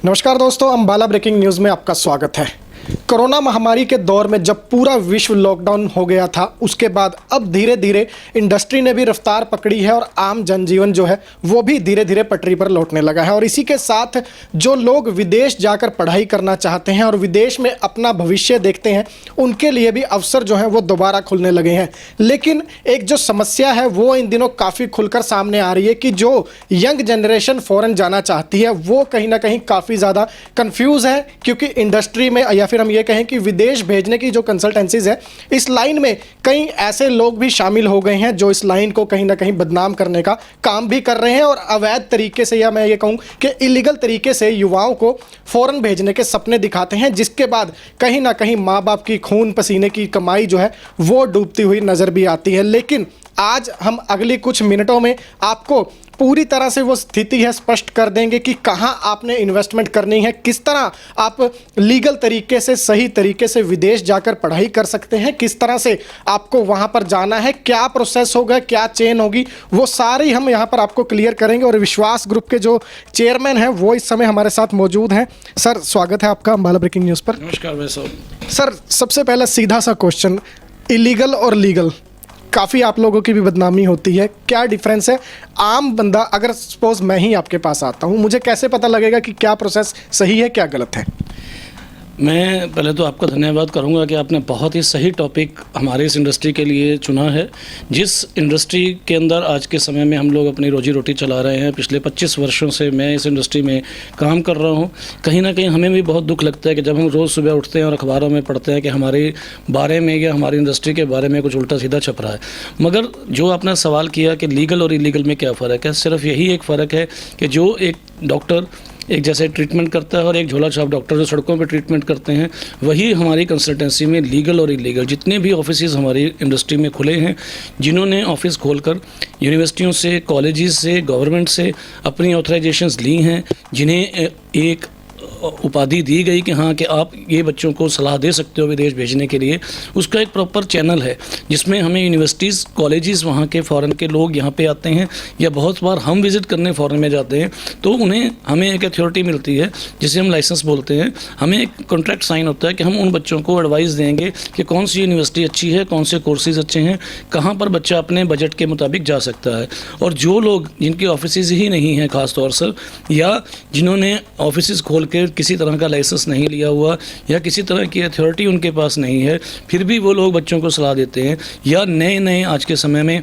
नमस्कार दोस्तों, Ambala breaking news में आपका स्वागत है। कोरोना महामारी के दौर में जब पूरा विश्व लॉकडाउन हो गया था, उसके बाद अब धीरे धीरे इंडस्ट्री ने भी रफ्तार पकड़ी है और आम जनजीवन जो है वो भी धीरे धीरे पटरी पर लौटने लगा है। और इसी के साथ जो लोग विदेश जाकर पढ़ाई करना चाहते हैं और विदेश में अपना भविष्य देखते हैं, उनके लिए भी अवसर जो है वो दोबारा खुलने लगे हैं। लेकिन एक जो समस्या है वो इन दिनों काफ़ी खुलकर सामने आ रही है कि जो यंग जनरेशन फ़ॉरेन जाना चाहती है वो कहीं ना कहीं काफ़ी ज़्यादा कन्फ्यूज़ है, क्योंकि इंडस्ट्री में या फिर हम ये कहें कि विदेश भेजने की जो कंसल्टेंसीज है, इस लाइन में कई ऐसे लोग भी शामिल हो गए हैं जो इस लाइन को कहीं ना कहीं बदनाम करने का काम भी कर रहे हैं और अवैध तरीके से, या मैं ये कहूँ कि इलीगल तरीके से युवाओं को फॉरेन भेजने के सपने दिखाते हैं, जिसके बाद कहीं ना कहीं माँ बाप की खून पसीने की कमाई जो है वो डूबती हुई नज़र भी आती है। लेकिन आज हम अगली कुछ मिनटों में आपको पूरी तरह से वो स्थिति है स्पष्ट कर देंगे कि कहाँ आपने इन्वेस्टमेंट करनी है, किस तरह आप लीगल तरीके से, सही तरीके से विदेश जाकर पढ़ाई कर सकते हैं, किस तरह से आपको वहाँ पर जाना है, क्या प्रोसेस होगा, क्या चेन होगी, वो सारी हम यहाँ पर आपको क्लियर करेंगे। और विश्वास ग्रुप के जो चेयरमैन हैं वो इस समय हमारे साथ मौजूद हैं। सर, स्वागत है आपका अंबाला ब्रेकिंग न्यूज़ पर। नमस्कार भाई साहब। सर, सबसे पहला सीधा सा क्वेश्चन, इलीगल और लीगल काफ़ी आप लोगों की भी बदनामी होती है, क्या डिफरेंस है? आम बंदा, अगर सपोज मैं ही आपके पास आता हूँ, मुझे कैसे पता लगेगा कि क्या प्रोसेस सही है, क्या गलत है? मैं पहले तो आपका धन्यवाद करूंगा कि आपने बहुत ही सही टॉपिक हमारे इस इंडस्ट्री के लिए चुना है। जिस इंडस्ट्री के अंदर आज के समय में हम लोग अपनी रोजी रोटी चला रहे हैं, पिछले 25 वर्षों से मैं इस इंडस्ट्री में काम कर रहा हूं। कहीं ना कहीं हमें भी बहुत दुख लगता है कि जब हम रोज़ सुबह उठते हैं और अखबारों में पढ़ते हैं कि हमारे बारे में या हमारी इंडस्ट्री के बारे में कुछ उल्टा सीधा छप रहा है। मगर जो आपने सवाल किया कि लीगल और इलीगल में क्या फ़र्क है, सिर्फ यही एक फ़र्क है कि जो एक डॉक्टर एक जैसे ट्रीटमेंट करता है और एक झोला छाप डॉक्टर जो सड़कों पे ट्रीटमेंट करते हैं, वही हमारी कंसल्टेंसी में लीगल और इलीगल जितने भी ऑफिसेज हमारी इंडस्ट्री में खुले हैं, जिन्होंने ऑफिस खोलकर यूनिवर्सिटियों से, कॉलेजेस से, गवर्नमेंट से अपनी ऑथराइजेशंस ली हैं, जिन्हें एक उपाधि दी गई कि हाँ कि आप ये बच्चों को सलाह दे सकते हो विदेश भेजने के लिए, उसका एक प्रॉपर चैनल है जिसमें हमें यूनिवर्सिटीज़, कॉलेजेस, वहाँ के फ़ॉरेन के लोग यहाँ पे आते हैं या बहुत बार हम विज़िट करने फ़ॉरेन में जाते हैं, तो हमें एक अथॉरिटी मिलती है जिसे हम लाइसेंस बोलते हैं। हमें एक कॉन्ट्रैक्ट साइन होता है कि हम उन बच्चों को एडवाइस देंगे कि कौन सी यूनिवर्सिटी अच्छी है, कौन से कोर्सेज़ अच्छे हैं, कहाँ पर बच्चा अपने बजट के मुताबिक जा सकता है। और जो लोग जिनके ऑफिस ही नहीं हैं ख़ास तौर से, या जिन्होंने ऑफिस खोल के किसी तरह का लाइसेंस नहीं लिया हुआ या किसी तरह की अथॉरिटी उनके पास नहीं है, फिर भी वो लोग बच्चों को सलाह देते हैं, या नए आज के समय में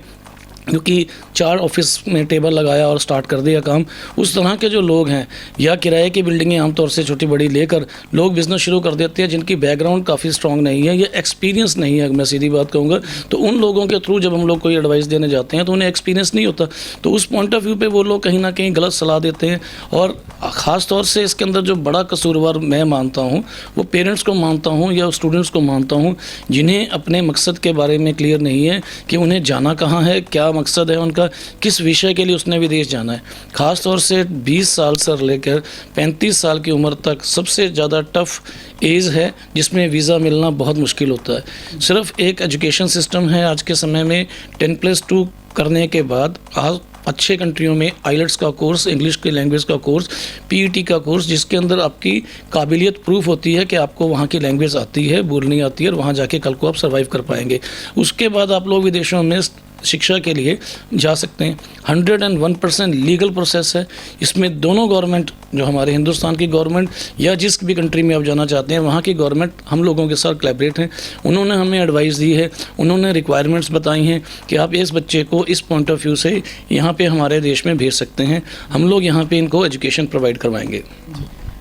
क्योंकि 4 ऑफिस में टेबल लगाया और स्टार्ट कर दिया काम, उस तरह के जो लोग हैं, या किराए की बिल्डिंगें आमतौर से छोटी बड़ी लेकर लोग बिज़नेस शुरू कर देते हैं जिनकी बैकग्राउंड काफ़ी स्ट्रांग नहीं है या एक्सपीरियंस नहीं है, मैं सीधी बात कहूँगा, तो उन लोगों के थ्रू जब हम लोग कोई एडवाइस देने जाते हैं तो उन्हें एक्सपीरियंस नहीं होता, तो उस पॉइंट ऑफ व्यू पे वो लोग कहीं ना कहीं गलत सलाह देते हैं। और ख़ास तौर से इसके अंदर जो बड़ा कसूरवार मैं मानता हूँ वो पेरेंट्स को मानता हूँ या स्टूडेंट्स को मानता हूँ, जिन्हें अपने मकसद के बारे में क्लियर नहीं है कि उन्हें जाना कहाँ है, क्या मकसद है उनका, किस विषय के लिए उसने विदेश जाना है। ख़ास तौर से 20 साल से लेकर 35 साल की उम्र तक सबसे ज़्यादा टफ़ एज है जिसमें वीज़ा मिलना बहुत मुश्किल होता है। सिर्फ एक एजुकेशन सिस्टम है आज के समय में, 10+2 करने के बाद आज अच्छे कंट्रियों में आइलेट्स का कोर्स, इंग्लिश की लैंग्वेज का कोर्स, पीईटी का कोर्स, जिसके अंदर आपकी काबिलियत प्रूफ होती है कि आपको वहाँ की लैंग्वेज आती है, बोलनी आती है और वहाँ जाके कल को आप सर्वाइव कर पाएंगे। उसके बाद आप लोग विदेशों में शिक्षा के लिए जा सकते हैं। 101% लीगल प्रोसेस है। इसमें दोनों गवर्नमेंट, जो हमारे हिंदुस्तान की गवर्नमेंट या जिस भी कंट्री में आप जाना चाहते हैं वहाँ की गवर्नमेंट हम लोगों के साथ कोलैबोरेट हैं। उन्होंने हमें एडवाइस दी है, उन्होंने रिक्वायरमेंट्स बताई हैं कि आप इस बच्चे को इस पॉइंट ऑफ व्यू से यहाँ पे हमारे देश में भेज सकते हैं, हम लोग यहाँ पे इनको एजुकेशन प्रोवाइड करवाएंगे।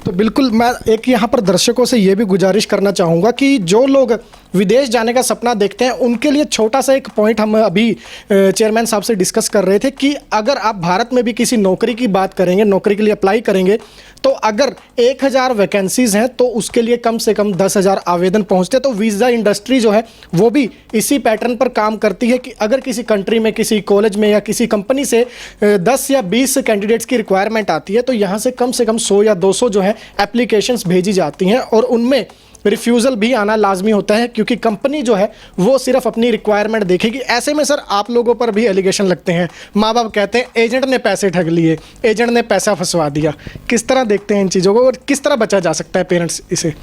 तो बिल्कुल, मैं एक यहाँ पर दर्शकों से ये भी गुजारिश करना चाहूँगा कि जो लोग विदेश जाने का सपना देखते हैं उनके लिए छोटा सा एक पॉइंट हम अभी चेयरमैन साहब से डिस्कस कर रहे थे कि अगर आप भारत में भी किसी नौकरी की बात करेंगे, नौकरी के लिए अप्लाई करेंगे, तो अगर 1000 वैकेंसीज़ हैं तो उसके लिए कम से कम 10,000 आवेदन पहुंचते। तो वीज़ा इंडस्ट्री जो है वो भी इसी पैटर्न पर काम करती है कि अगर किसी कंट्री में, किसी कॉलेज में या किसी कंपनी से 10 या 20 कैंडिडेट्स की रिक्वायरमेंट आती है तो यहाँ से कम 100 या 200 जो है एप्लीकेशंस भेजी जाती हैं और उनमें रिफ्यूज़ल भी आना लाजमी होता है, क्योंकि कंपनी जो है वो सिर्फ अपनी रिक्वायरमेंट देखेगी। ऐसे में सर आप लोगों पर भी एलिगेशन लगते हैं, माँ बाप कहते हैं एजेंट ने पैसे ठग लिए, एजेंट ने पैसा फंसवा दिया। किस तरह देखते हैं इन चीज़ों को और किस तरह बचा जा सकता है पेरेंट्स इसे?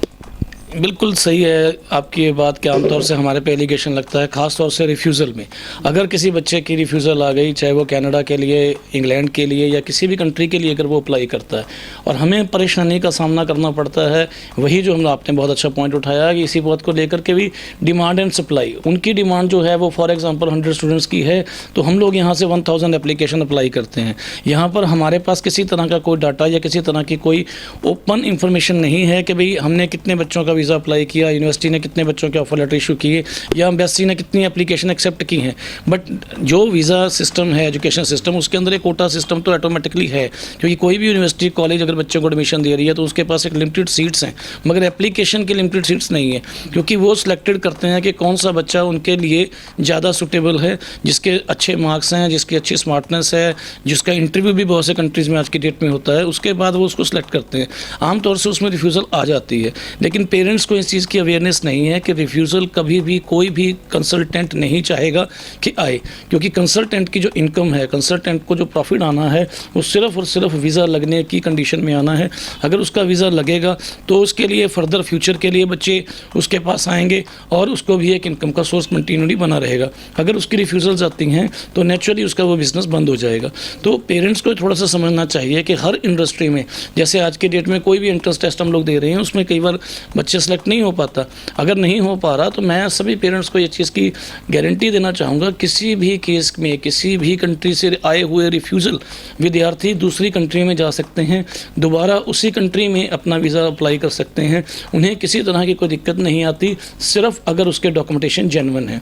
बिल्कुल सही है आपकी ये बात कि आमतौर से हमारे पे एलिगेशन लगता है, ख़ास तौर से रिफ्यूज़ल में। अगर किसी बच्चे की रिफ्यूज़ल आ गई, चाहे वो कनाडा के लिए, इंग्लैंड के लिए या किसी भी कंट्री के लिए अगर वो अप्लाई करता है और हमें परेशानी का सामना करना पड़ता है, वही जो हम आपने बहुत अच्छा पॉइंट उठाया कि इसी बात को लेकर के भी डिमांड एंड सप्लाई, उनकी डिमांड जो है वो फॉर एग्जांपल 100 स्टूडेंट्स की है तो हम लोग यहाँ से 1000 एप्लीकेशन अप्लाई करते हैं। यहाँ पर हमारे पास किसी तरह का कोई डाटा या किसी तरह की कोई ओपन इंफॉर्मेशन नहीं है कि भाई हमने कितने बच्चों का वीज़ा अप्लाई किया, यूनिवर्सिटी ने कितने बच्चों के ऑफर लेटर इशू किए या एम्बेसी ने कितनी एप्लीकेशन एक्सेप्ट की हैं। बट जो वीज़ा सिस्टम है, एजुकेशन सिस्टम, उसके अंदर एक कोटा सिस्टम तो ऑटोमेटिकली है, क्योंकि कोई भी यूनिवर्सिटी कॉलेज अगर बच्चों को एडमिशन दे रही है तो उसके पास एक लिमिटेड सीट्स हैं, मगर एप्लीकेशन की लिमिटेड सीट्स नहीं है, क्योंकि वो सिलेक्टेड करते हैं कि कौन सा बच्चा उनके लिए ज़्यादा सूटेबल है, जिसके अच्छे मार्क्स हैं, जिसकी अच्छी स्मार्टनेस है, जिसका इंटरव्यू भी बहुत से कंट्रीज़ में आज की डेट में होता है, उसके बाद वो उसको सिलेक्ट करते हैं। आमतौर से उसमें रिफ्यूज़ल आ जाती है, लेकिन पेरेंट्स को इस चीज़ की अवेयरनेस नहीं है कि रिफ्यूज़ल कभी भी कोई भी कंसल्टेंट नहीं चाहेगा कि आए, क्योंकि कंसल्टेंट की जो इनकम है, कंसल्टेंट को जो प्रॉफिट आना है वो सिर्फ और सिर्फ वीज़ा लगने की कंडीशन में आना है। अगर उसका वीज़ा लगेगा तो उसके लिए फर्दर फ्यूचर के लिए बच्चे उसके पास आएंगे और उसको भी एक इनकम का सोर्स कंटिन्यूली बना रहेगा। अगर उसकी रिफ्यूज़ल्स आती हैं तो नेचुरली उसका वो बिज़नेस बंद हो जाएगा। तो पेरेंट्स को थोड़ा सा समझना चाहिए कि हर इंडस्ट्री में, जैसे आज के डेट में कोई भी एंट्रेंस टेस्ट हम लोग दे रहे हैं, उसमें कई बार बच्चे सेलेक्ट नहीं हो पाता। अगर नहीं हो पा रहा तो मैं सभी पेरेंट्स को ये चीज़ की गारंटी देना चाहूँगा, किसी भी केस में किसी भी कंट्री से आए हुए रिफ्यूज़ल विद्यार्थी दूसरी कंट्री में जा सकते हैं, दोबारा उसी कंट्री में अपना वीज़ा अप्लाई कर सकते हैं, उन्हें किसी तरह की कोई दिक्कत नहीं आती, सिर्फ अगर उसके डॉक्यूमेंटेशन जेन्युइन है।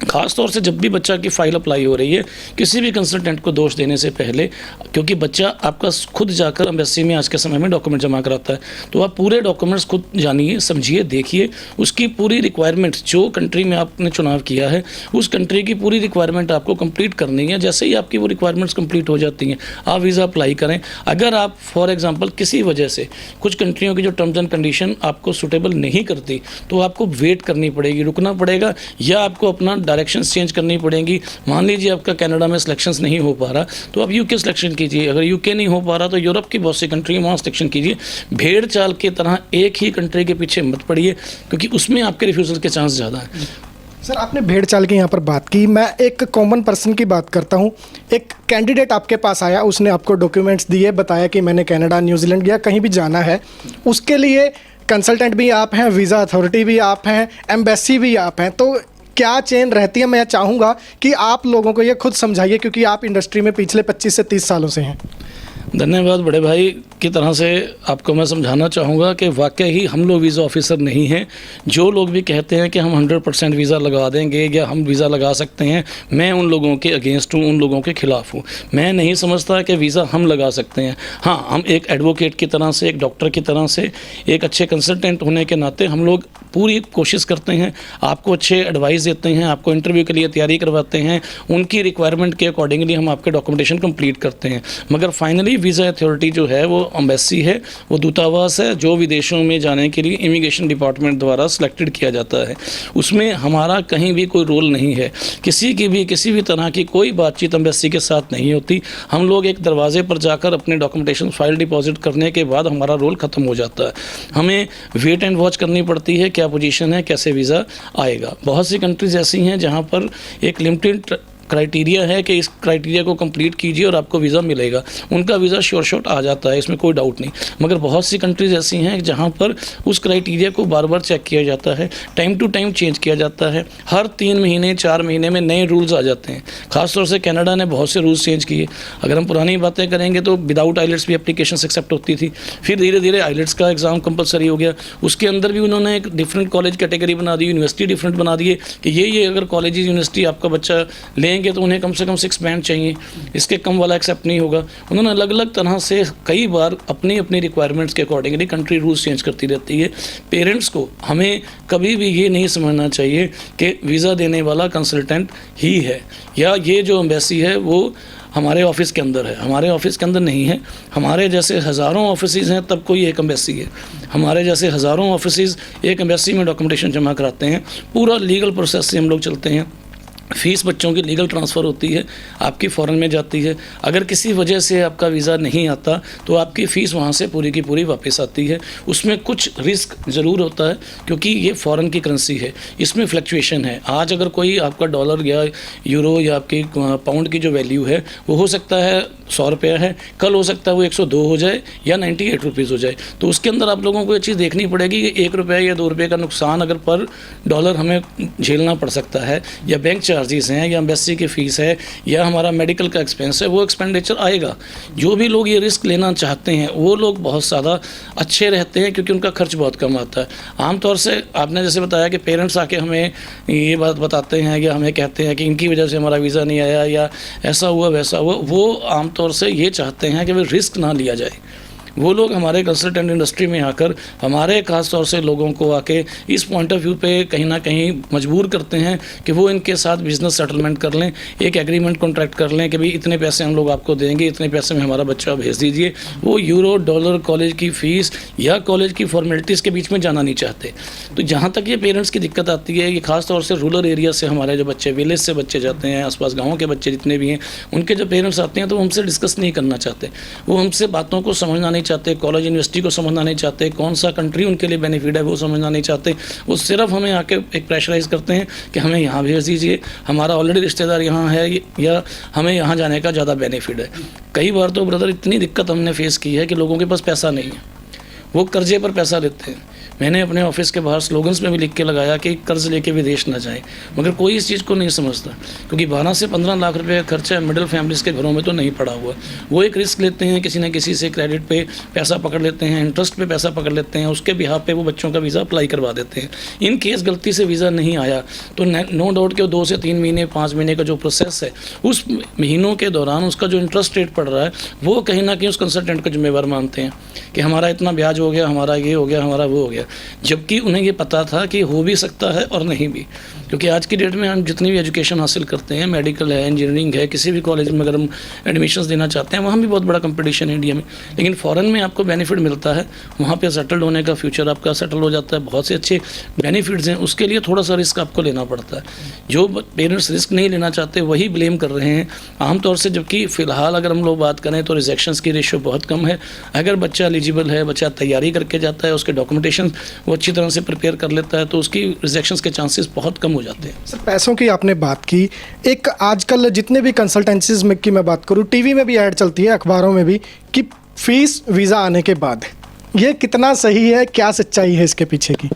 ख़ास तौर से जब भी बच्चा की फ़ाइल अप्लाई हो रही है, किसी भी कंसल्टेंट को दोष देने से पहले, क्योंकि बच्चा आपका खुद जाकर एम्बेसी में आज के समय में डॉक्यूमेंट जमा कराता है, तो आप पूरे डॉक्यूमेंट्स खुद जानिए, समझिए, देखिए, उसकी पूरी रिक्वायरमेंट जो कंट्री में आपने चुनाव किया है उस कंट्री की पूरी रिक्वायरमेंट आपको कंप्लीट करनी है। जैसे ही आपकी वो रिक्वायरमेंट्स कंप्लीट हो जाती हैं, आप वीज़ा अप्लाई करें। अगर आप फॉर एग्जांपल किसी वजह से कुछ कंट्रियों की जो टर्म्स एंड कंडीशन आपको सूटेबल नहीं करती, तो आपको वेट करनी पड़ेगी, रुकना पड़ेगा, या आपको अपना डायरेक्शंस चेंज करनी पड़ेंगी। मान लीजिए आपका कनाडा में सिलेक्शंस नहीं हो पा रहा तो आप यूके सिलेक्शन कीजिए, अगर यूके नहीं हो पा रहा तो यूरोप की बहुत सी कंट्री वहाँ सिलेक्शन कीजिए। भेड़ चाल की तरह एक ही कंट्री के पीछे मत पड़िए, क्योंकि उसमें आपके रिफ्यूज़ल के चांस ज़्यादा हैं। सर आपने भेड़ चाल की यहाँ पर बात की, मैं एक कॉमन पर्सन की बात करता हूँ। एक कैंडिडेट आपके पास आया, उसने आपको डॉक्यूमेंट्स दिए, बताया कि मैंने कनाडा, न्यूजीलैंड या कहीं भी जाना है, उसके लिए कंसल्टेंट भी आप हैं, वीज़ा अथॉरिटी भी आप हैं, एम्बेसी भी आप हैं, तो क्या चेन रहती है? मैं चाहूँगा कि आप लोगों को ये खुद समझाइए, क्योंकि आप इंडस्ट्री में पिछले 25 से 30 सालों से हैं। धन्यवाद बड़े भाई की तरह से आपको मैं समझाना चाहूँगा कि वाकई ही हम लोग वीज़ा ऑफिसर नहीं हैं। जो लोग भी कहते हैं कि हम 100% वीज़ा लगा देंगे या हम वीज़ा लगा सकते हैं, मैं उन लोगों के अगेंस्ट हूँ, उन लोगों के ख़िलाफ़ हूँ। मैं नहीं समझता कि वीज़ा हम लगा सकते हैं। हाँ, हम एक एडवोकेट की तरह से, एक डॉक्टर की तरह से, एक अच्छे कंसल्टेंट होने के नाते हम लोग पूरी कोशिश करते हैं, आपको अच्छे एडवाइस देते हैं, आपको इंटरव्यू के लिए तैयारी करवाते हैं, उनकी रिक्वायरमेंट के अकॉर्डिंगली हम आपके डॉक्यूमेंटेशन कंप्लीट करते हैं। मगर फाइनली वीज़ा अथॉरिटी जो है वो एम्बेसी है, वो दूतावास है, जो विदेशों में जाने के लिए इमिग्रेशन डिपार्टमेंट द्वारा सिलेक्टेड किया जाता है। उसमें हमारा कहीं भी कोई रोल नहीं है, किसी भी तरह की कोई बातचीत एम्बेसी के साथ नहीं होती। हम लोग एक दरवाजे पर जाकर अपने डॉक्यूमेंटेशन फाइल डिपॉजिट करने के बाद हमारा रोल ख़त्म हो जाता है। हमें वेट एंड वॉच करनी पड़ती है, क्या पोजीशन है, कैसे वीज़ा आएगा। बहुत सी कंट्रीज़ ऐसी हैं जहाँ पर एक लिमिटेड क्राइटेरिया है कि इस क्राइटेरिया को कंप्लीट कीजिए और आपको वीज़ा मिलेगा। उनका वीज़ा श्योर शॉट आ जाता है, इसमें कोई डाउट नहीं। मगर बहुत सी कंट्रीज़ ऐसी हैं जहां पर उस क्राइटेरिया को बार बार चेक किया जाता है, टाइम टू टाइम चेंज किया जाता है। हर 3 महीने 4 महीने में नए रूल्स आ जाते हैं। ख़ासतौर से कनाडा ने बहुत से रूल्स चेंज किए। अगर हम पुरानी बातें करेंगे तो विदाउट आइलेट्स भी एप्लीकेशन एक्सेप्ट होती थी, फिर धीरे धीरे आइलेट्स का एग्ज़ाम कंपलसरी हो गया। उसके अंदर भी उन्होंने एक डिफरेंट कॉलेज कैटेगरी बना दी, यूनिवर्सिटी डिफरेंट बना दिए कि ये अगर कॉलेज यूनिवर्सिटी आपका बच्चा लेंगे तो उन्हें कम से कम 6 बैंड चाहिए, इसके कम वाला एक्सेप्ट नहीं होगा। उन्होंने अलग अलग तरह से कई बार अपनी अपनी रिक्वायरमेंट्स के अकॉर्डिंगली कंट्री रूल्स चेंज करती रहती है। पेरेंट्स को हमें कभी भी ये नहीं समझना चाहिए कि वीज़ा देने वाला कंसल्टेंट ही है या ये जो एम्बेसी है वो हमारे ऑफिस के अंदर है। हमारे ऑफिस के अंदर नहीं है, हमारे जैसे हज़ारों ऑफिसेज हैं तब कोई एक एम्बेसी है। हमारे जैसे हज़ारों ऑफिसेज एक एम्बेसी में डॉक्यूमेंटेशन जमा कराते हैं, पूरा लीगल प्रोसेस से हम लोग चलते हैं। फ़ीस बच्चों की लीगल ट्रांसफ़र होती है, आपकी फ़ॉरेन में जाती है। अगर किसी वजह से आपका वीज़ा नहीं आता तो आपकी फ़ीस वहाँ से पूरी की पूरी वापस आती है। उसमें कुछ रिस्क ज़रूर होता है क्योंकि ये फ़ॉरेन की करेंसी है, इसमें फ्लक्चुएशन है। आज अगर कोई आपका डॉलर या यूरो या आपकी पाउंड की जो वैल्यू है वो हो सकता है 100 रुपया है, कल हो सकता है वो 102 हो जाए या 98 रुपीज़ हो जाए। तो उसके अंदर आप लोगों को ये चीज़ देखनी पड़ेगी कि 1 रुपया या 2 रुपये का नुकसान अगर पर डॉलर हमें झेलना पड़ सकता है, या बैंक चार्जेस हैं, या एम्बेसी की फ़ीस है, या हमारा मेडिकल का एक्सपेंस है, वो एक्सपेंडिचर आएगा। जो भी लोग ये रिस्क लेना चाहते हैं वो लोग बहुत ज़्यादा अच्छे रहते हैं क्योंकि उनका खर्च बहुत कम आता है। आमतौर से आपने जैसे बताया कि पेरेंट्स आके हमें ये बात बताते हैं या हमें कहते हैं कि इनकी वजह से हमारा वीज़ा नहीं आया या ऐसा हुआ वैसा हुआ, वो आमतौर से ये चाहते हैं कि वे रिस्क ना लिया जाए। वो लोग हमारे कंसल्टेंट इंडस्ट्री में आकर हमारे खास तौर से लोगों को आके इस पॉइंट ऑफ व्यू पे कहीं ना कहीं मजबूर करते हैं कि वो इनके साथ बिज़नेस सेटलमेंट कर लें, एक एग्रीमेंट कॉन्ट्रैक्ट कर लें कि भाई इतने पैसे हम लोग आपको देंगे, इतने पैसे में हमारा बच्चा भेज दीजिए। वो यूरो डॉलर कॉलेज की फ़ीस या कॉलेज की फॉर्मेलिटीज़ के बीच में जाना नहीं चाहते। तो जहाँ तक ये पेरेंट्स की दिक्कत आती है, ये खास तौर से रूरल एरिया से हमारे जो बच्चे, विलेज से बच्चे जाते हैं, आसपास गाँव के बच्चे जितने भी हैं, उनके जो पेरेंट्स आते हैं तो वो हमसे डिस्कस नहीं करना चाहते, वो हमसे बातों को समझना नहीं चाहते, कॉलेज यूनिवर्सिटी को समझना नहीं चाहते, कौन सा कंट्री उनके लिए बेनिफिट है वो समझना नहीं चाहते। वो सिर्फ हमें आके एक प्रेशराइज़ करते हैं कि हमें यहाँ भेज दीजिए, हमारा ऑलरेडी रिश्तेदार यहाँ है, या हमें यहाँ जाने का ज़्यादा बेनिफिट है। कई बार तो ब्रदर इतनी दिक्कत हमने फेस की है कि लोगों के पास पैसा नहीं है, वो कर्जे पर पैसा लेते हैं। मैंने अपने ऑफिस के बाहर स्लोगन्स में भी लिख के लगाया कि कर्ज लेके विदेश ना जाए, मगर कोई इस चीज़ को नहीं समझता क्योंकि 12 से 15 लाख रुपए का खर्चा मिडिल फैमिलीज़ के घरों में तो नहीं पड़ा हुआ। वो एक रिस्क लेते हैं, किसी न किसी से क्रेडिट पे पैसा पकड़ लेते हैं, इंटरेस्ट पे पैसा पकड़ लेते हैं, उसके बिहाफ पे वो बच्चों का वीज़ा अप्लाई करवा देते हैं। इन केस गलती से वीज़ा नहीं आया तो नो डाउट कि 2 से 3 महीने 5 महीने का जो प्रोसेस है, उस महीनों के दौरान उसका जो इंटरेस्ट रेट पड़ रहा है वो कहीं ना कहीं उस कंसल्टेंट को जिम्मेवार मानते हैं कि हमारा इतना ब्याज हो गया, हमारा ये हो गया, हमारा वो हो गया, जबकि उन्हें ये पता था कि हो भी सकता है और नहीं भी। क्योंकि आज की डेट में हम जितनी भी एजुकेशन हासिल करते हैं, मेडिकल है, इंजीनियरिंग है, किसी भी कॉलेज में अगर हम एडमिशन्स देना चाहते हैं, वहाँ भी बहुत बड़ा कंपटीशन है इंडिया में। लेकिन फ़ॉरेन में आपको बेनिफिट मिलता है, वहाँ पे सेटल्ड होने का, फ्यूचर आपका सेटल हो जाता है, बहुत से अच्छे बेनिफिट्स हैं। उसके लिए थोड़ा सा रिस्क आपको लेना पड़ता है। जो पेरेंट्स रिस्क नहीं लेना चाहते वही ब्लेम कर रहे हैं आमतौर से, जबकि फ़िलहाल अगर हम लोग बात करें तो रिजेक्शंस की रेशियो बहुत कम है। अगर बच्चा एलिजिबल है, बच्चा तैयारी करके जाता है, उसके डॉक्यूमेंटेशन वो अच्छी तरह से प्रिपेयर कर लेता है, तो उसकी रिजेक्शंस के चांसेस बहुत कम हो जाते हैं। सर, पैसों की आपने बात की, एक आजकल जितने भी कंसल्टेंसीज में की मैं बात करूँ, टीवी में भी ऐड चलती है, अखबारों में भी, कि फीस वीज़ा आने के बाद, ये कितना सही है, क्या सच्चाई है इसके पीछे की?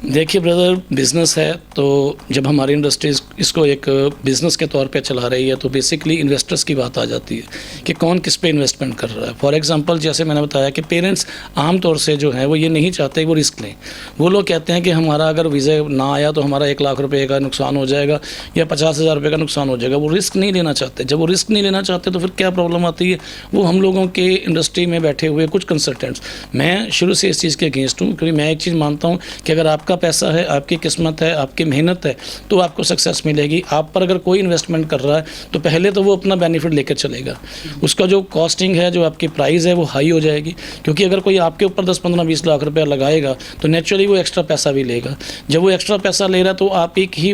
देखिए ब्रदर, बिज़नेस है तो जब हमारी इंडस्ट्री इसको एक बिज़नेस के तौर पे चला रही है तो बेसिकली इन्वेस्टर्स की बात आ जाती है कि कौन किस पे इन्वेस्टमेंट कर रहा है। फॉर एग्जांपल, जैसे मैंने बताया कि पेरेंट्स आम तौर से जो है वो ये नहीं चाहते वो रिस्क लें। वो लोग कहते हैं कि हमारा अगर वीज़ा ना आया तो हमारा 1 लाख रुपये का नुकसान हो जाएगा या 50,000 रुपये का नुकसान हो जाएगा। वो रिस्क नहीं लेना चाहते। जब वो रिस्क नहीं लेना चाहते तो फिर क्या प्रॉब्लम आती है, वो हम लोगों के इंडस्ट्री में बैठे हुए कुछ कंसल्टेंट्स, मैं शुरू से इस चीज़ के अगेंस्ट हूँ क्योंकि मैं एक चीज़ मानता हूँ कि अगर आपका पैसा है, आपकी किस्मत है, आपकी मेहनत है तो आपको सक्सेस मिलेगी। आप पर अगर कोई इन्वेस्टमेंट कर रहा है तो पहले तो वो अपना बेनिफिट लेकर चलेगा, उसका जो कॉस्टिंग है, जो आपकी प्राइस है वो हाई हो जाएगी। क्योंकि अगर कोई आपके ऊपर 10, 15, 20 लाख रुपया लगाएगा तो नेचुरली वो एक्स्ट्रा पैसा भी लेगा। जब वो एक्स्ट्रा पैसा ले रहा है तो आप एक ही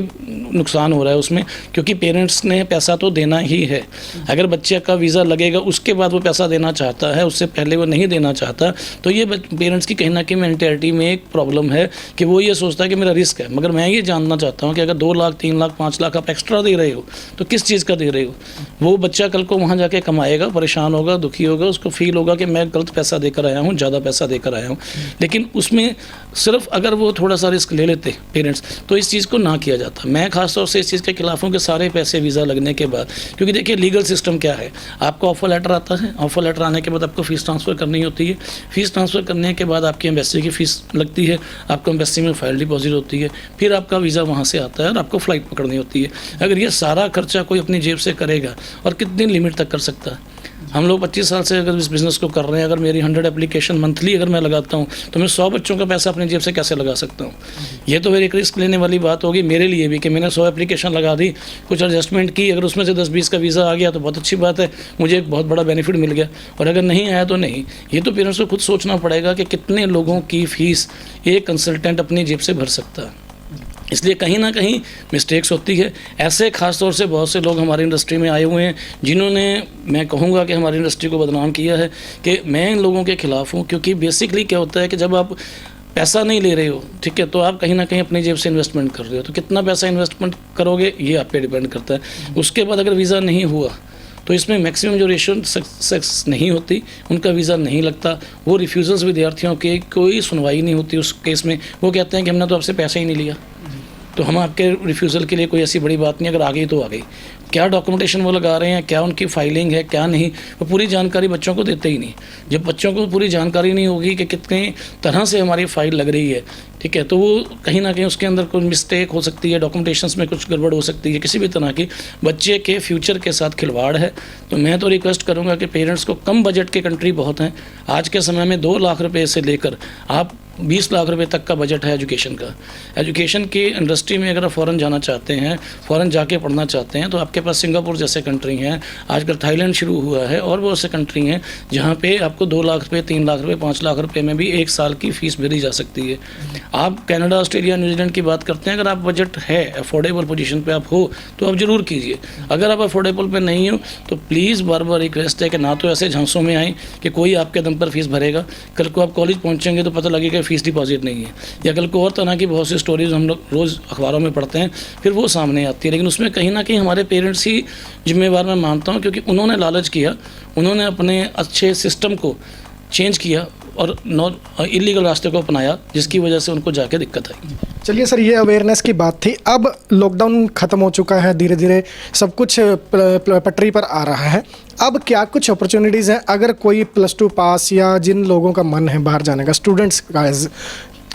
नुकसान हो रहा है उसमें, क्योंकि पेरेंट्स ने पैसा तो देना ही है। अगर बच्चे का वीज़ा लगेगा उसके बाद वो पैसा देना चाहता है, उससे पहले वो नहीं देना चाहता, तो ये पेरेंट्स की कहीं ना कहीं मेंटेलिटी में एक प्रॉब्लम है कि वो ये सोचता है कि मेरा रिस्क है। मगर मैं ये जानना चाहता हूँ कि अगर 2 लाख 3 लाख 5 लाख आप एक्स्ट्रा दे रहे हो तो किस चीज़ का दे रहे हो? वो बच्चा कल को वहाँ जाके कमाएगा, परेशान होगा, दुखी होगा, उसको फील होगा कि मैं गलत पैसा देकर आया हूँ, ज़्यादा पैसा देकर आया हूँ। लेकिन उसमें सिर्फ अगर वो थोड़ा सा रिस्क ले लेते पेरेंट्स तो इस चीज़ को ना किया जाता। मैं खासतौर से इस चीज़ के खिलाफ हूँ कि सारे पैसे वीज़ा लगने के बाद, क्योंकि देखिए लीगल सिस्टम क्या है, आपको ऑफर लेटर आता है, ऑफर लेटर आने के बाद आपको फ़ीस ट्रांसफ़र करनी होती है, फ़ीस ट्रांसफ़र करने के बाद आपकी एम्बेसी की फ़ीस लगती है, आपको एम्बेसी में फ़ाइल डिपॉजिट होती है, फिर आपका वीज़ा वहाँ से आता है और आपको फ़्लाइट पकड़नी होती है। अगर ये सारा खर्चा कोई अपनी जेब से करेगा और कितनी लिमिट तक कर सकता है? हम लोग 25 साल से अगर इस बिज़नेस को कर रहे हैं, अगर मेरी 100 एप्लीकेशन मंथली अगर मैं लगाता हूँ तो मैं 100 बच्चों का पैसा अपनी जेब से कैसे लगा सकता हूँ। ये तो फिर एक रिस्क लेने वाली बात होगी मेरे लिए भी कि मैंने 100 एप्लीकेशन लगा दी, कुछ एडजस्टमेंट की, अगर उसमें से 10-20 का वीज़ा आ गया तो बहुत अच्छी बात है, मुझे एक बहुत बड़ा बेनिफिट मिल गया, और अगर नहीं आया तो नहीं। ये तो पेरेंट्स को खुद सोचना पड़ेगा कि कितने लोगों की फ़ीस एक कंसल्टेंट अपनी जेब से भर सकता है। इसलिए कहीं ना कहीं मिस्टेक्स होती है। ऐसे ख़ास तौर से बहुत से लोग हमारी इंडस्ट्री में आए हुए हैं जिन्होंने, मैं कहूँगा कि हमारी इंडस्ट्री को बदनाम किया है, कि मैं इन लोगों के ख़िलाफ़ हूँ। क्योंकि बेसिकली क्या होता है कि जब आप पैसा नहीं ले रहे हो, ठीक है, तो आप कहीं ना कहीं अपनी जेब से इन्वेस्टमेंट कर रहे हो, तो कितना पैसा इन्वेस्टमेंट करोगे ये आप पे डिपेंड करता है। उसके बाद अगर वीज़ा नहीं हुआ तो इसमें मैक्सिमम जो रेशियो सक्सेस नहीं होती, उनका वीज़ा नहीं लगता, वो रिफ्यूज़ल्स विद्यार्थियों की कोई सुनवाई नहीं होती उस केस में। वो कहते हैं कि हमने तो आपसे पैसा ही नहीं लिया, तो हम आपके रिफ्यूज़ल के लिए कोई ऐसी बड़ी बात नहीं, अगर आ गई तो आ गई। क्या डॉक्यूमेंटेशन वो लगा रहे हैं, क्या उनकी फाइलिंग है, क्या नहीं, वो पूरी जानकारी बच्चों को देते ही नहीं। जब बच्चों को पूरी जानकारी नहीं होगी कि कितने तरह से हमारी फ़ाइल लग रही है, ठीक है, तो वो कहीं ना कहीं उसके अंदर कोई मिस्टेक हो सकती है, डॉक्यूमेंटेशंस में कुछ गड़बड़ हो सकती है, किसी भी तरह की बच्चे के फ्यूचर के साथ खिलवाड़ है। तो मैं तो रिक्वेस्ट करूँगा कि पेरेंट्स को, कम बजट के कंट्री बहुत हैं आज के समय में, 2 लाख रुपये से लेकर आप 20 लाख रुपए तक का बजट है एजुकेशन का। एजुकेशन की इंडस्ट्री में अगर आप फ़ॉरेन जाना चाहते हैं, फ़ॉरेन जाके पढ़ना चाहते हैं, तो आपके पास सिंगापुर जैसे कंट्री हैं, आजकल थाईलैंड शुरू हुआ है, और वो ऐसे कंट्री हैं जहाँ पे आपको 2 लाख रुपये, 3 लाख रुपये, 5 लाख रुपये में भी 1 साल की फ़ीस भरी जा सकती है। आप कनाडा, ऑस्ट्रेलिया, न्यूजीलैंड की बात करते हैं, अगर आप बजट है, अफोर्डेबल पोजीशन पे आप हो, तो आप ज़रूर कीजिए। अगर आप अफोर्डेबल पे नहीं हो तो प्लीज़ बार बार रिक्वेस्ट है कि ना तो ऐसे झांसों में आएँ कि कोई आपके दम पर फ़ीस भरेगा, कल को आप कॉलेज पहुँचेंगे तो पता लगेगा फ़ीस डिपॉजिट नहीं है, या कल को और तरह की बहुत सी स्टोरीज हम लोग रोज़ अखबारों में पढ़ते हैं, फिर वो सामने आती है। लेकिन उसमें कहीं ना कहीं हमारे पेरेंट्स ही जिम्मेवार मैं मानता हूँ, क्योंकि उन्होंने लालच किया, उन्होंने अपने अच्छे सिस्टम को चेंज किया और इलीगल रास्ते को अपनाया, जिसकी वजह से उनको जाके दिक्कत आई। चलिए सर, ये अवेयरनेस की बात थी। अब लॉकडाउन ख़त्म हो चुका है, धीरे धीरे सब कुछ पटरी पर आ रहा है। अब क्या कुछ अपॉर्चुनिटीज़ हैं, अगर कोई +2 पास या जिन लोगों का मन है बाहर जाने का, स्टूडेंट्स का,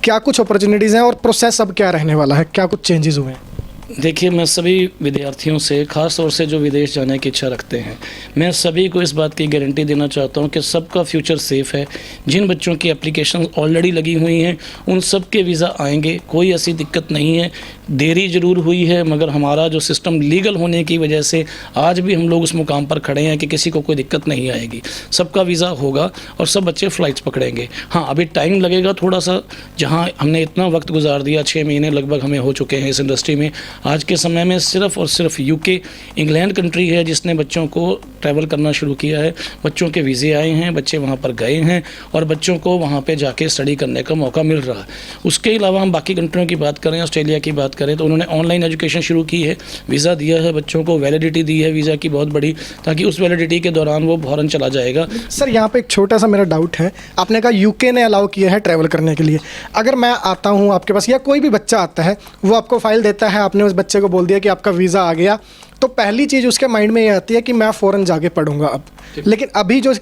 क्या कुछ अपॉर्चुनिटीज़ हैं और प्रोसेस अब क्या रहने वाला है, क्या कुछ चेंजेस हुए हैं? देखिए, मैं सभी विद्यार्थियों से, ख़ास तौर से जो विदेश जाने की इच्छा रखते हैं, मैं सभी को इस बात की गारंटी देना चाहता हूं कि सबका फ्यूचर सेफ़ है। जिन बच्चों की एप्लीकेशन ऑलरेडी लगी हुई हैं उन सब के वीज़ा आएंगे, कोई ऐसी दिक्कत नहीं है। देरी ज़रूर हुई है, मगर हमारा जो सिस्टम लीगल होने की वजह से आज भी हम लोग उस मुकाम पर खड़े हैं कि किसी को कोई दिक्कत नहीं आएगी, सबका वीज़ा होगा और सब बच्चे फ़्लाइट्स पकड़ेंगे। हाँ, अभी टाइम लगेगा थोड़ा सा, जहाँ हमने इतना वक्त गुजार दिया, 6 महीने लगभग हमें हो चुके हैं इस इंडस्ट्री में। आज के समय में सिर्फ़ और सिर्फ यूके, इंग्लैंड कंट्री है जिसने बच्चों को ट्रैवल करना शुरू किया है। बच्चों के वीज़े आए हैं, बच्चे वहाँ पर गए हैं और बच्चों को वहाँ पे जाके स्टडी करने का मौका मिल रहा है। उसके अलावा हम बाकी कंट्रियों की बात करें, ऑस्ट्रेलिया की बात करें, तो उन्होंने ऑनलाइन एजुकेशन शुरू की है, वीज़ा दिया है बच्चों को, वैलिडिटी दी है वीज़ा की बहुत बड़ी, ताकि उस वैलिडिटी के दौरान वो फ़ौरन चला जाएगा। सर, यहाँ पे एक छोटा सा मेरा डाउट है। आपने कहा यूके ने अलाउ किया है ट्रैवल करने के लिए। अगर मैं आता हूँ आपके पास, या कोई भी बच्चा आता है, वो आपको फ़ाइल देता है, आपने उस बच्चे को बोल दिया कि आपका वीज़ा आ गया, तो पहली चीज़ उसके माइंड में ये आती है कि मैं फ़ौरन जाके पढ़ूंगा अब। लेकिन अभी जो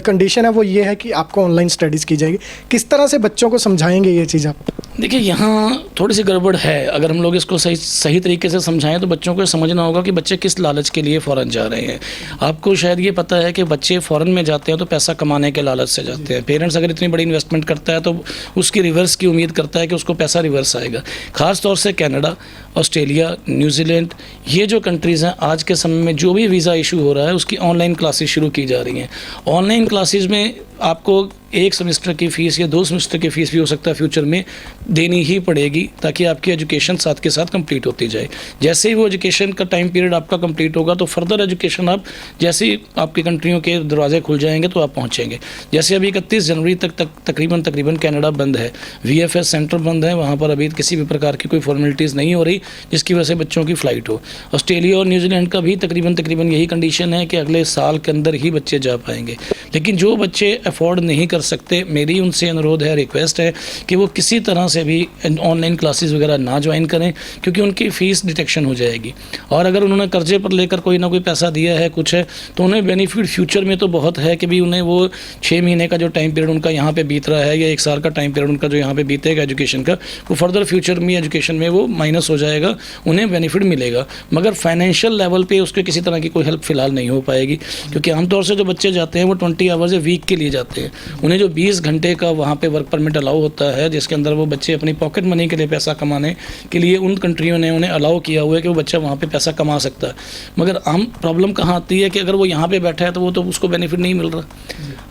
कंडीशन है वो ये है कि आपको ऑनलाइन स्टडीज़ की जाएगी। किस तरह से बच्चों को समझाएंगे ये चीज़ आप? देखिए, यहाँ थोड़ी सी गड़बड़ है। अगर हम लोग इसको सही तरीके से समझाएं तो बच्चों को समझना होगा कि बच्चे किस लालच के लिए फ़ौरन जा रहे हैं। आपको शायद ये पता है कि बच्चे फ़ौरन में जाते हैं तो पैसा कमाने के लालच से जाते हैं। पेरेंट्स अगर इतनी बड़ी इन्वेस्टमेंट करता है तो उसकी रिवर्स की उम्मीद करता है कि उसको पैसा रिवर्स आएगा। ख़ास तौर से कनाडा, ऑस्ट्रेलिया, न्यूजीलैंड, ये जो कंट्रीज़ हैं, आज के समय में जो भी वीज़ा इशू हो रहा है उसकी ऑनलाइन क्लासेस शुरू की जा रही हैं। ऑनलाइन क्लासेस में आपको 1 सेमेस्टर की फ़ीस या 2 सेमेस्टर की फ़ीस भी हो सकता है फ्यूचर में देनी ही पड़ेगी, ताकि आपकी एजुकेशन साथ के साथ कंप्लीट होती जाए। जैसे ही वो एजुकेशन का टाइम पीरियड आपका कंप्लीट होगा तो फर्दर एजुकेशन आप, जैसे ही आपकी कंट्रियों के दरवाजे खुल जाएंगे तो आप पहुंचेंगे। जैसे अभी 31 जनवरी तक तकरीबन कनाडा बंद है, VFS सेंटर बंद है, वहाँ पर अभी किसी भी प्रकार की कोई फॉर्मेलिटीज़ नहीं हो रही जिसकी वजह से बच्चों की फ़्लाइट हो। ऑस्ट्रेलिया और न्यूजीलैंड का भी तकरीबन यही कंडीशन है कि अगले साल के अंदर ही बच्चे जा पाएंगे। लेकिन जो बच्चे अफोर्ड नहीं कर सकते, मेरी उनसे अनुरोध है, रिक्वेस्ट है कि वो किसी तरह से भी ऑनलाइन क्लासेस वगैरह ना ज्वाइन करें, क्योंकि उनकी फ़ीस डिटेक्शन हो जाएगी। और अगर उन्होंने कर्जे पर लेकर कोई ना कोई पैसा दिया है, कुछ है, तो उन्हें बेनिफिट फ्यूचर में तो बहुत है कि भी उन्हें वो 6 महीने का जो टाइम पीरियड उनका यहाँ पे बीत रहा है या 1 साल का टाइम पीरियड उनका जो यहाँ पे बीतेगा एजुकेशन का, वो फर्दर फ्यूचर में एजुकेशन में वो माइनस हो जाएगा, उन्हें बेनिफिट मिलेगा। मगर फाइनेंशियल लेवल पे उसके किसी तरह की कोई हेल्प फिलहाल नहीं हो पाएगी, क्योंकि आमतौर से जो बच्चे जाते हैं वो 20 आवर्स ए वीक के लिए जाते हैं। उन्हें जो 20 घंटे का वहाँ पे वर्क परमिट अलाउ होता है, जिसके अंदर वो बच्चे अपनी पॉकेट मनी के लिए पैसा कमाने के लिए उन कंट्रियों ने उन्हें अलाउ किया हुआ है कि वो बच्चा वहाँ पे पैसा कमा सकता है। मगर आम प्रॉब्लम कहाँ आती है कि अगर वो यहाँ पे बैठा है तो वो तो उसको बेनिफिट नहीं मिल रहा।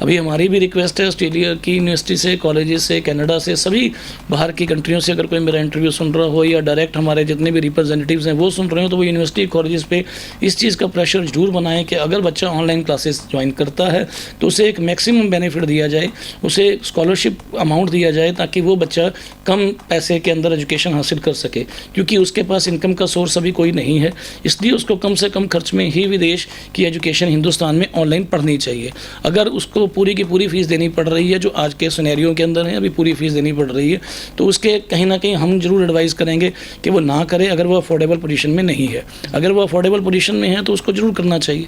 अभी हमारी भी रिक्वेस्ट है ऑस्ट्रेलिया की यूनिवर्सिटी से, कॉलेजेस से, कनाडा से, सभी बाहर की कंट्रियों से अगर कोई मेरा इंटरव्यू सुन रहा हो या डायरेक्ट हमारे जितने भी रिप्रेजेंटेटिव्स हैं वो सुन रहे हो, तो वो यूनिवर्सिटी कॉलेजेस पे इस चीज़ का प्रेशर जरूर बनाएं कि अगर बच्चा ऑनलाइन क्लासेस ज्वाइन करता है तो उसे एक मैक्सिमम बेनिफिट दिया जाए, उसे स्कॉलरशिप अमाउंट दिया जाए, ताकि वो बच्चा कम पैसे के अंदर एजुकेशन हासिल कर सके, क्योंकि उसके पास इनकम का सोर्स अभी कोई नहीं है। इसलिए उसको कम से कम खर्च में ही विदेश की एजुकेशन हिंदुस्तान में ऑनलाइन पढ़नी चाहिए। अगर उसको पूरी की पूरी फीस देनी पड़ रही है, जो आज के सिनेरियो के अंदर है, अभी पूरी फीस देनी पड़ रही है, तो उसके कहीं ना कहीं हम जरूर एडवाइस करेंगे कि वो ना करे अगर वो अफोर्डेबल पोजीशन में नहीं है। अगर वो अफोर्डेबल पोजीशन में है तो उसको जरूर करना चाहिए।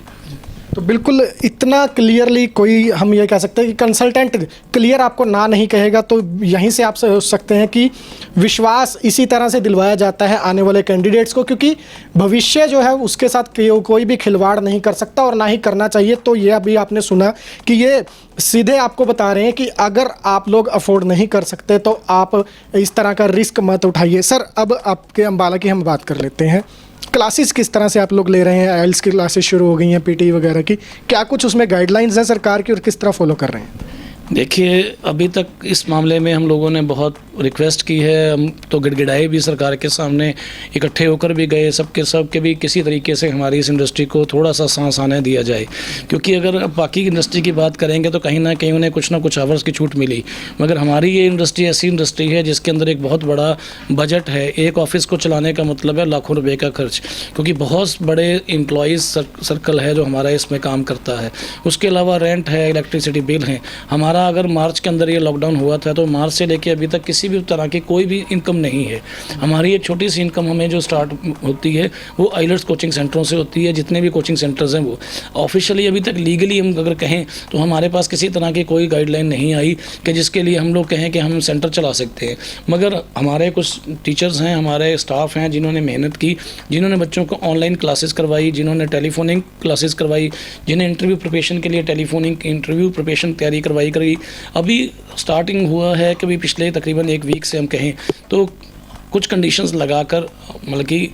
तो बिल्कुल इतना क्लियरली कोई हम ये कह सकते हैं कि कंसल्टेंट क्लियर आपको ना नहीं कहेगा, तो यहीं से आप सोच सकते हैं कि विश्वास इसी तरह से दिलवाया जाता है आने वाले कैंडिडेट्स को, क्योंकि भविष्य जो है उसके साथ कोई भी खिलवाड़ नहीं कर सकता और ना ही करना चाहिए। तो ये अभी आपने सुना कि ये सीधे आपको बता रहे हैं कि अगर आप लोग अफोर्ड नहीं कर सकते तो आप इस तरह का रिस्क मत उठाइए। सर, अब आपके अम्बाला की हम बात कर लेते हैं। क्लासेस किस तरह से आप लोग ले रहे हैं? आइल्स की क्लासेस शुरू हो गई हैं, पीटी वगैरह की, क्या कुछ उसमें गाइडलाइंस हैं सरकार की और किस तरह फॉलो कर रहे हैं? देखिए, अभी तक इस मामले में हम लोगों ने बहुत रिक्वेस्ट की है, हम तो गिड़गिड़ाए भी सरकार के सामने, इकट्ठे होकर भी गए, सबके भी किसी तरीके से हमारी इस इंडस्ट्री को थोड़ा सा सांस आने दिया जाए। क्योंकि अगर बाकी इंडस्ट्री की बात करेंगे तो कहीं ना कहीं उन्हें कुछ ना कुछ आवर्स की छूट मिली, मगर हमारी ये इंडस्ट्री ऐसी इंडस्ट्री है जिसके अंदर एक बहुत बड़ा बजट है। एक ऑफिस को चलाने का मतलब है लाखों रुपये का खर्च, क्योंकि बहुत बड़े एम्प्लॉयज़ सर्कल है जो हमारा इसमें काम करता है। उसके अलावा रेंट है, इलेक्ट्रिसिटी बिल हैं। हमारा अगर मार्च के अंदर ये लॉकडाउन हुआ था तो मार्च से लेके अभी तक किसी भी तरह की कोई भी इनकम नहीं है। हमारी एक छोटी सी इनकम हमें जो स्टार्ट होती है वो आइलेट्स कोचिंग सेंटरों से होती है। जितने भी कोचिंग सेंटर्स हैं वो ऑफिशियली अभी तक लीगली हम अगर कहें तो हमारे पास किसी तरह की कोई गाइडलाइन नहीं आई कि जिसके लिए हम लोग कहें कि हम सेंटर चला सकते हैं। मगर हमारे कुछ टीचर्स हैं, हमारे स्टाफ हैं जिन्होंने मेहनत की, जिन्होंने बच्चों को ऑनलाइन क्लासेस करवाई, जिन्होंने टेलीफोनिंग क्लासेस करवाई, जिन्हें इंटरव्यू प्रिपरेशन के लिए टेलीफोनिंग इंटरव्यू प्रिपरेशन तैयारी करवाई करी। अभी स्टार्टिंग हुआ है कि भी पिछले तकरीबन 1 वीक से हम कहें तो कुछ कंडीशंस लगाकर, मतलब कि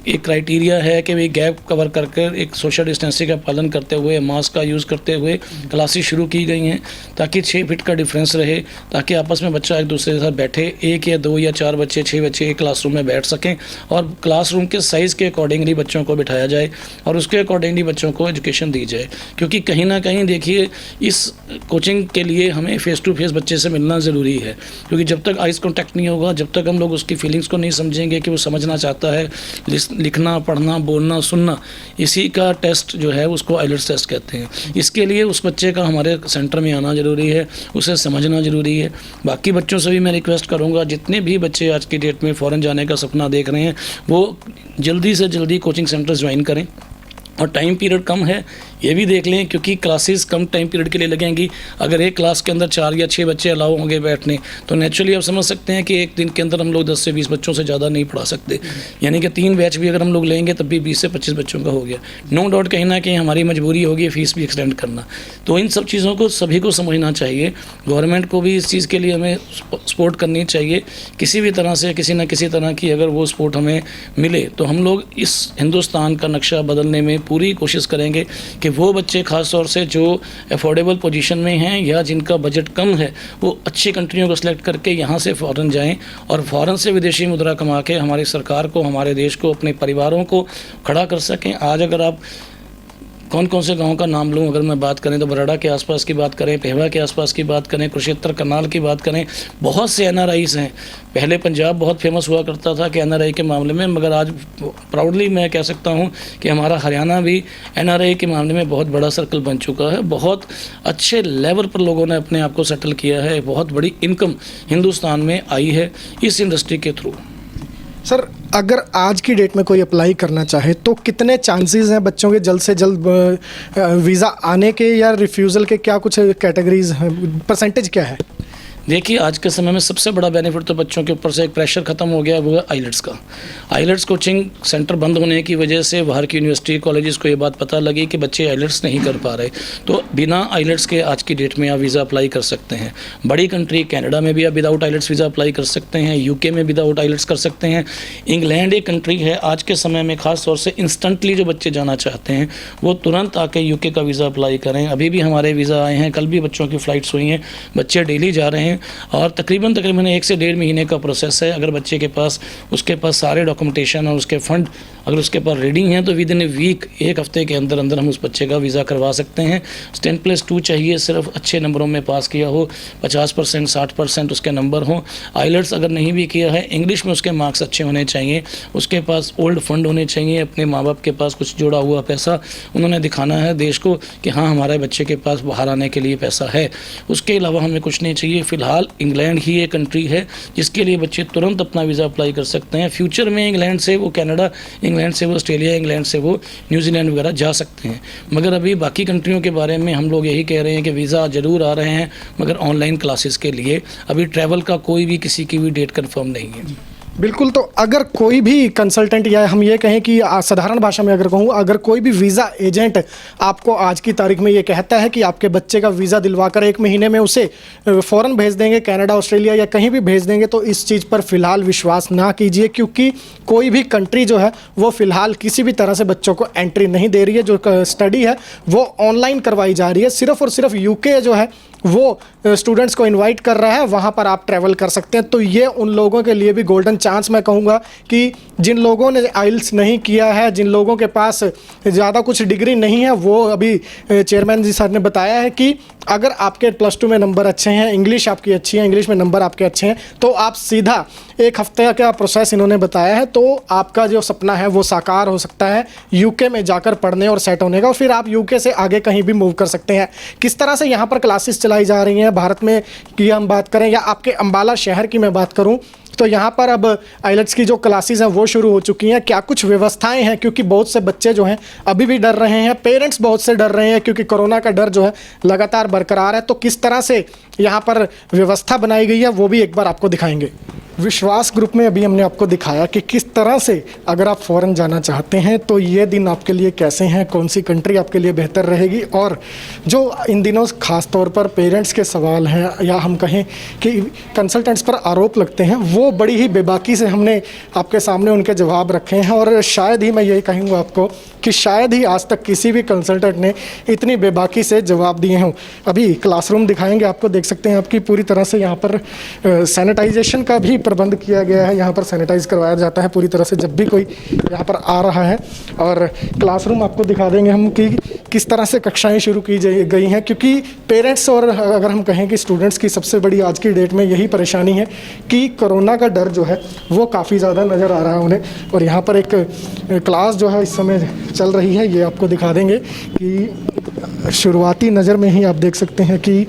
एक क्राइटेरिया है कि भाई गैप कवर करके एक सोशल डिस्टेंसिंग का पालन करते हुए, मास्क का यूज़ करते हुए क्लासेस शुरू की गई हैं, ताकि 6 फीट का डिफरेंस रहे, ताकि आपस में बच्चा एक दूसरे के साथ बैठे, 1 या 2 या 4 बच्चे, 6 बच्चे एक क्लासरूम में बैठ सकें और क्लासरूम के साइज़ के अकॉर्डिंगली बच्चों को बिठाया जाए और उसके अकॉर्डिंगली बच्चों को एजुकेशन दी जाए। क्योंकि कहीं ना कहीं देखिए, इस कोचिंग के लिए हमें फ़ेस टू फेस बच्चे से मिलना ज़रूरी है, क्योंकि जब तक आइज़ कॉन्टैक्ट नहीं होगा, जब तक हम लोग उसकी फीलिंग्स को नहीं समझेंगे कि वो समझना चाहता है, लिखना, पढ़ना, बोलना, सुनना, इसी का टेस्ट जो है उसको आइलेट्स टेस्ट कहते हैं। इसके लिए उस बच्चे का हमारे सेंटर में आना ज़रूरी है, उसे समझना ज़रूरी है। बाकी बच्चों से भी मैं रिक्वेस्ट करूंगा, जितने भी बच्चे आज की डेट में फ़ॉरेन जाने का सपना देख रहे हैं वो जल्दी से जल्दी कोचिंग सेंटर्स ज्वाइन करें। और टाइम पीरियड कम है ये भी देख लें, क्योंकि क्लासेस कम टाइम पीरियड के लिए लगेंगी। अगर एक क्लास के अंदर 4 या 6 बच्चे अलाउ होंगे बैठने, तो नेचुरली आप समझ सकते हैं कि एक दिन के अंदर हम लोग 10 से 20 बच्चों से ज़्यादा नहीं पढ़ा सकते। यानी कि 3 बैच भी अगर हम लोग लेंगे तब भी 20 से 25 बच्चों का हो गया। नो डाउट कहीं ना कहीं हमारी मजबूरी होगी फ़ीस भी एक्सटेंड करना। तो इन सब चीज़ों को सभी को समझना चाहिए, गवर्नमेंट को भी इस चीज़ के लिए हमें सपोर्ट करनी चाहिए। किसी भी तरह से, किसी न किसी तरह की अगर वो सपोर्ट हमें मिले तो हम लोग इस हिंदुस्तान का नक्शा बदलने में पूरी कोशिश करेंगे कि वो बच्चे खास तौर से जो अफोर्डेबल पोजीशन में हैं या जिनका बजट कम है, वो अच्छी कंट्रियों को सिलेक्ट करके यहाँ से फ़ॉरेन जाएं और फ़ॉरेन से विदेशी मुद्रा कमा के हमारी सरकार को, हमारे देश को, अपने परिवारों को खड़ा कर सकें। आज अगर आप कौन कौन से गांव का नाम लूं, अगर मैं बात करें तो बराड़ा के आसपास की बात करें, पेहवा के आसपास की बात करें, कुरुक्षेत्र करनाल की बात करें, बहुत से एनआरआईस हैं। पहले पंजाब बहुत फेमस हुआ करता था कि एनआरआई के मामले में, मगर आज प्राउडली मैं कह सकता हूं कि हमारा हरियाणा भी एनआरआई के मामले में बहुत बड़ा सर्कल बन चुका है। बहुत अच्छे लेवल पर लोगों ने अपने आप को सेटल किया है। बहुत बड़ी इनकम हिंदुस्तान में आई है इस इंडस्ट्री के थ्रू। सर, अगर आज की डेट में कोई अप्लाई करना चाहे तो कितने चांसेस हैं बच्चों के जल्द से जल्द वीज़ा आने के या रिफ्यूज़ल के? क्या कुछ कैटेगरीज हैं, परसेंटेज क्या है? देखिए, आज के समय में सबसे बड़ा बेनिफिट तो बच्चों के ऊपर से एक प्रेशर खत्म हो गया, वो है आइलेट्स का। आइलेट्स कोचिंग सेंटर बंद होने की वजह से बाहर की यूनिवर्सिटी कॉलेजेस को ये बात पता लगी कि बच्चे आइलेट्स नहीं कर पा रहे, तो बिना आइलेट्स के आज की डेट में आप वीज़ा अप्लाई कर सकते हैं। बड़ी कंट्री कनाडा में भी आप विदाउट आइलेट्स वीज़ा अप्लाई कर सकते हैं, यूके में विदाउट आइलेट्स कर सकते हैं। इंग्लैंड एक कंट्री है आज के समय में, ख़ास तौर से इंस्टेंटली जो बच्चे जाना चाहते हैं वो तुरंत आके यूके का वीज़ा अप्लाई करें। अभी भी हमारे वीज़ा आए हैं, कल भी बच्चों की फ़्लाइट्स हुई हैं, बच्चे डेली जा रहे हैं और तकरीबन 1 से 1.5 महीने का प्रोसेस है। अगर बच्चे के पास उसके पास सारे डॉक्यूमेंटेशन और उसके फंड अगर उसके पास रेडी हैं तो विद इन ए वीक, 1 हफ्ते के अंदर अंदर हम उस बच्चे का वीज़ा करवा सकते हैं। 10+2 चाहिए, सिर्फ अच्छे नंबरों में पास किया हो, 50% 60% उसके नंबर हों। आइलेट्स अगर नहीं भी किया है, इंग्लिश में उसके मार्क्स अच्छे होने चाहिए, उसके पास ओल्ड फंड होने चाहिए, अपने माँ बाप के पास कुछ जोड़ा हुआ पैसा उन्होंने दिखाना है देश को कि हाँ हमारे बच्चे के पास बाहर आने के लिए पैसा है। उसके अलावा हमें कुछ नहीं चाहिए। फ़िलहाल इंग्लैंड ही एक कंट्री है जिसके लिए बच्चे तुरंत अपना वीज़ा अप्लाई कर सकते हैं। फ्यूचर में इंग्लैंड से वो कनाडा, इंग्लैंड से वो ऑस्ट्रेलिया, इंग्लैंड से वो न्यूजीलैंड वगैरह जा सकते हैं। मगर अभी बाकी कंट्रियों के बारे में हम लोग यही कह रहे हैं कि वीज़ा ज़रूर आ रहे हैं मगर ऑनलाइन क्लासेस के लिए। अभी ट्रैवल का कोई भी किसी की भी डेट कंफर्म नहीं है। बिल्कुल। तो अगर कोई भी कंसल्टेंट या हम ये कहें कि साधारण भाषा में अगर कहूँ, अगर कोई भी वीज़ा एजेंट आपको आज की तारीख में ये कहता है कि आपके बच्चे का वीज़ा दिलवाकर 1 महीने में उसे फ़ौरन भेज देंगे कनाडा, ऑस्ट्रेलिया या कहीं भी भेज देंगे, तो इस चीज़ पर फ़िलहाल विश्वास ना कीजिए, क्योंकि कोई भी कंट्री जो है वो फ़िलहाल किसी भी तरह से बच्चों को एंट्री नहीं दे रही है। जो स्टडी है वो ऑनलाइन करवाई जा रही है। सिर्फ़ और सिर्फ यूके जो है वो स्टूडेंट्स को इनवाइट कर रहा है, वहाँ पर आप ट्रैवल कर सकते हैं। तो ये उन लोगों के लिए भी गोल्डन चांस मैं कहूँगा कि जिन लोगों ने आइल्स नहीं किया है, जिन लोगों के पास ज़्यादा कुछ डिग्री नहीं है, वो अभी चेयरमैन जी सर ने बताया है कि अगर आपके +2 में नंबर अच्छे हैं, इंग्लिश आपकी अच्छी है, इंग्लिश में नंबर आपके अच्छे हैं, तो आप सीधा 1 हफ्ते का प्रोसेस इन्होंने बताया है, तो आपका जो सपना है वो साकार हो सकता है यूके में जाकर पढ़ने और सेट होने का, और फिर आप यूके से आगे कहीं भी मूव कर सकते हैं। किस तरह से यहाँ पर क्लासेस चलाई जा रही हैं भारत में की हम बात करें या आपके अम्बाला शहर की मैं बात करूँ, तो यहाँ पर अब आइलेट्स की जो क्लासेस हैं वो शुरू हो चुकी हैं। क्या कुछ व्यवस्थाएं हैं, क्योंकि बहुत से बच्चे जो हैं अभी भी डर रहे हैं, पेरेंट्स बहुत से डर रहे हैं क्योंकि कोरोना का डर जो है लगातार बरकरार है। तो किस तरह से यहाँ पर व्यवस्था बनाई गई है वो भी एक बार आपको दिखाएंगे। विश्वास ग्रुप में अभी हमने आपको दिखाया कि किस तरह से अगर आप फ़ॉरेन जाना चाहते हैं तो ये दिन आपके लिए कैसे हैं, कौन सी कंट्री आपके लिए बेहतर रहेगी, और जो इन दिनों ख़ास तौर पर पेरेंट्स के सवाल हैं या हम कहें कि कंसल्टेंट्स पर आरोप लगते हैं, वो बड़ी ही बेबाकी से हमने आपके सामने उनके जवाब रखे हैं। और शायद ही मैं यही कहूँगा आपको कि शायद ही आज तक किसी भी कंसल्टेंट ने इतनी बेबाकी से जवाब दिए हों। अभी क्लासरूम दिखाएंगे आपको, देख सकते हैं आपकी पूरी तरह से यहाँ पर सैनिटाइजेशन का भी प्रबंध किया गया है। यहाँ पर सैनिटाइज करवाया जाता है पूरी तरह से जब भी कोई यहाँ पर आ रहा है। और क्लासरूम आपको दिखा देंगे हम कि किस तरह से कक्षाएं शुरू की गई हैं, क्योंकि पेरेंट्स और अगर हम कहें कि स्टूडेंट्स की सबसे बड़ी आज की डेट में यही परेशानी है कि कोरोना का डर जो है वो काफ़ी ज़्यादा नज़र आ रहा है उन्हें। और यहाँ पर एक क्लास जो है इस समय चल रही है, ये आपको दिखा देंगे कि शुरुआती नज़र में ही आप देख सकते हैं कि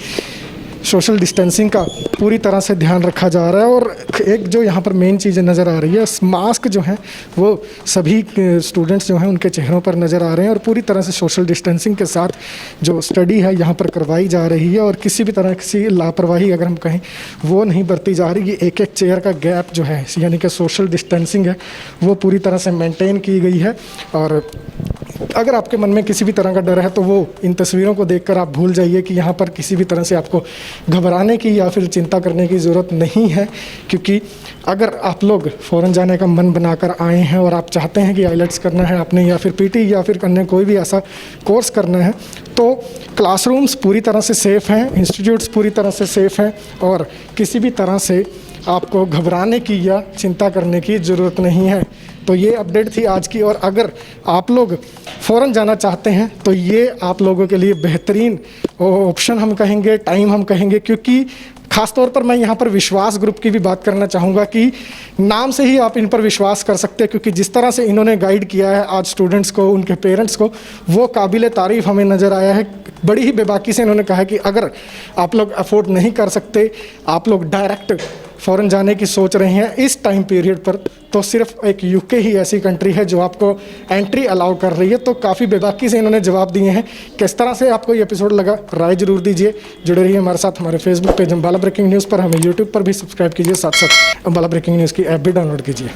सोशल डिस्टेंसिंग का पूरी तरह से ध्यान रखा जा रहा है। और एक जो यहाँ पर मेन चीज़ नज़र आ रही है, मास्क जो हैं वो सभी स्टूडेंट्स जो हैं उनके चेहरों पर नज़र आ रहे हैं, और पूरी तरह से सोशल डिस्टेंसिंग के साथ जो स्टडी है यहाँ पर करवाई जा रही है। और किसी भी तरह की लापरवाही अगर हम कहें वो नहीं बरती जा रही। एक एक चेयर का गैप जो है यानी कि सोशल डिस्टेंसिंग है वो पूरी तरह से मेंटेन की गई है। और अगर आपके मन में किसी भी तरह का डर है तो वो इन तस्वीरों को देखकर आप भूल जाइए कि यहाँ पर किसी भी तरह से आपको घबराने की या फिर चिंता करने की ज़रूरत नहीं है। क्योंकि अगर आप लोग फ़ौरन जाने का मन बनाकर आए हैं और आप चाहते हैं कि आइलेट्स करना है आपने या फिर पीटी या फिर अन्य कोई भी ऐसा कोर्स करना है, तो क्लासरूम्स पूरी तरह से सेफ़ हैं, इंस्टीट्यूट्स पूरी तरह से सेफ़ हैं, और किसी भी तरह से आपको घबराने की या चिंता करने की ज़रूरत नहीं है। तो ये अपडेट थी आज की, और अगर आप लोग फ़ौरन जाना चाहते हैं तो ये आप लोगों के लिए बेहतरीन ऑप्शन हम कहेंगे, टाइम हम कहेंगे, क्योंकि ख़ास तौर पर मैं यहाँ पर विश्वास ग्रुप की भी बात करना चाहूँगा कि नाम से ही आप इन पर विश्वास कर सकते हैं, क्योंकि जिस तरह से इन्होंने गाइड किया है आज स्टूडेंट्स को, उनके पेरेंट्स को, वो काबिल तारीफ़ हमें नज़र आया है। बड़ी ही बेबाकी से इन्होंने कहा है कि अगर आप लोग अफोर्ड नहीं कर सकते, आप लोग डायरेक्ट फ़ौरन जाने की सोच रहे हैं इस टाइम पीरियड पर, तो सिर्फ एक यूके ही ऐसी कंट्री है जो आपको एंट्री अलाउ कर रही है। तो काफ़ी बेबाकी से इन्होंने जवाब दिए हैं। किस तरह से आपको ये एपिसोड लगा, राय जरूर दीजिए। जुड़े रहिए हमारे साथ हमारे Facebook page Ambala breaking news पर, हमें यूट्यूब पर भी सब्सक्राइब कीजिए, साथ साथ अम्बाला ब्रेकिंग न्यूज़ की ऐप भी डाउनलोड कीजिए।